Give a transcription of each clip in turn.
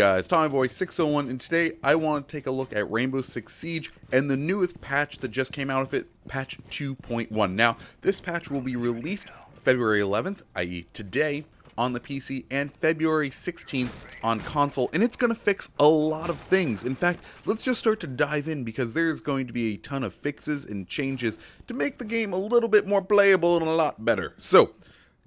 guys, TommyBoy601, and today I want to take a look at Rainbow Six Siege and the newest patch that just came out of it, patch 2.1. Now, this patch will be released February 11th, i.e. today, on the PC, and February 16th on console, and it's going to fix a lot of things. In fact, let's just start to dive in, because there's going to be a ton of fixes and changes to make the game a little bit more playable and a lot better. So,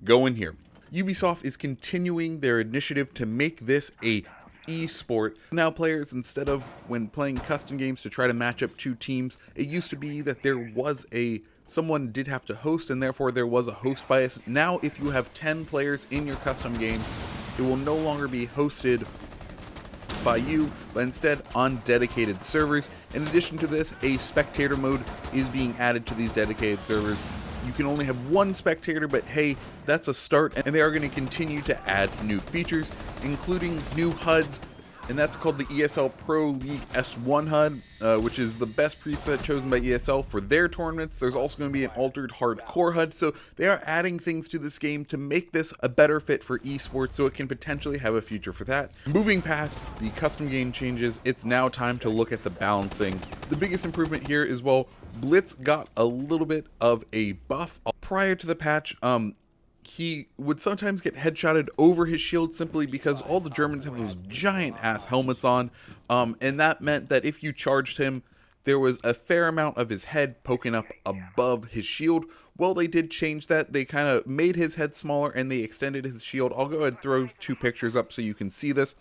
go in here. Ubisoft is continuing their initiative to make this a esport. Now players, instead of when playing custom games to try to match up two teams, it used to be that there was someone did have to host, and therefore there was a host bias. Now if you have 10 players in your custom game, it will no longer be hosted by you, but instead on dedicated servers. In addition to this, a spectator mode is being added to these dedicated servers. You can only have one spectator, but hey, that's a start, and they are going to continue to add new features, including new HUDs, and that's called the ESL Pro League S1 HUD, which is the best preset chosen by ESL for their tournaments. There's also going to be an altered hardcore HUD, so they are adding things to this game to make this a better fit for esports, so it can potentially have a future for that. Moving past the custom game changes, it's now time to look at the balancing. The biggest improvement here is, well, Blitz got a little bit of a buff. Prior to the patch, he would sometimes get headshotted over his shield simply because all the Germans have those giant ass helmets on, and that meant that if you charged him, there was a fair amount of his head poking up above his shield. Well, they did change that. They kind of made his head smaller and they extended his shield. I'll go ahead and throw two pictures up so you can see this.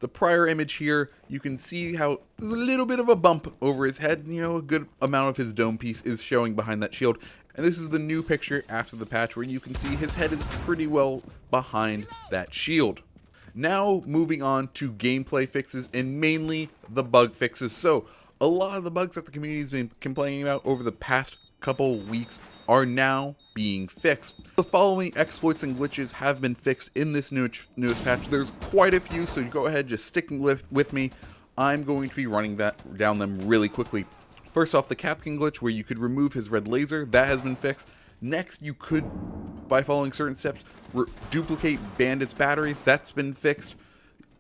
The prior image here, you can see how there's a little bit of a bump over his head. You know, a good amount of his dome piece is showing behind that shield. And this is the new picture after the patch, where you can see his head is pretty well behind that shield. Now moving on to gameplay fixes, and mainly the bug fixes. So a lot of the bugs that the community has been complaining about over the past couple weeks are now being fixed. The following exploits and glitches have been fixed in this newest patch. There's quite a few, so go ahead, just stick with me. I'm going to be running down them really quickly. First off, the Kapkan glitch, where you could remove his red laser, that has been fixed. Next, you could, by following certain steps, duplicate bandits' batteries. That's been fixed.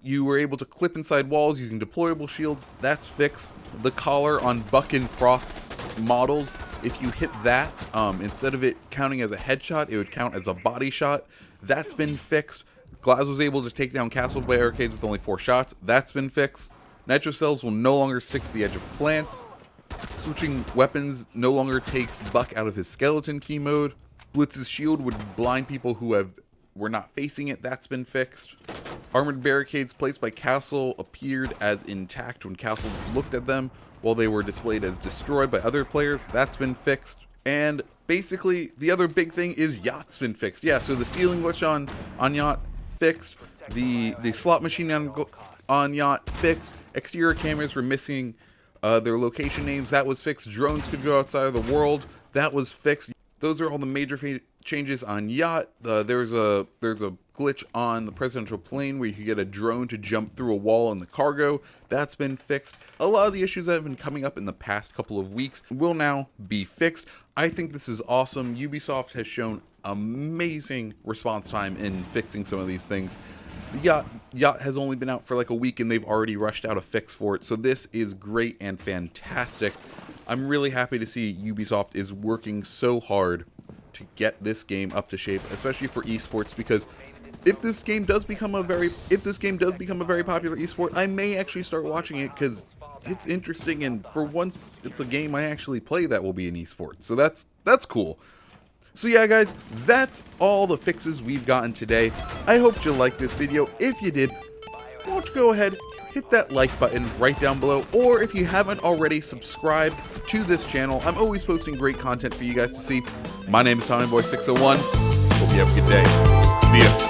You were able to clip inside walls using deployable shields. That's fixed. The collar on Buck and Frost's models, if you hit that, instead of it counting as a headshot, it would count as a body shot. That's been fixed. Glaz was able to take down castle barricades with only 4 shots. That's been fixed. Nitro cells will no longer stick to the edge of plants. Switching weapons no longer takes Buck out of his skeleton key mode. Blitz's shield would blind people who were not facing it. That's been fixed. Armored barricades placed by Castle appeared as intact when Castle looked at them, while they were displayed as destroyed by other players. That's been fixed. And basically, the other big thing is Yacht's been fixed. Yeah, so the ceiling glitch on Yacht fixed. The slot machine on Yacht fixed. Exterior cameras were missing their location names. That was fixed. Drones could go outside of the world. That was fixed. Those are all the major changes on Yacht. There's a glitch on the presidential plane where you could get a drone to jump through a wall in the cargo. That's been fixed. A lot of the issues that have been coming up in the past couple of weeks will now be fixed. I think this is awesome. Ubisoft has shown amazing response time in fixing some of these things. The Yacht has only been out for like a week and they've already rushed out a fix for it, so this is great and fantastic. I'm really happy to see Ubisoft is working so hard to get this game up to shape, especially for esports, because if this game does become a very popular esport, I may actually start watching it, because it's interesting, and for once it's a game I actually play that will be an esport. So that's cool. So yeah guys, that's all the fixes we've gotten today. I hope you liked this video. If you did, why don't you go ahead, hit that like button right down below, or if you haven't already, subscribe to this channel. I'm always posting great content for you guys to see. My name is TommyBoy601. Hope you have a good day. See ya.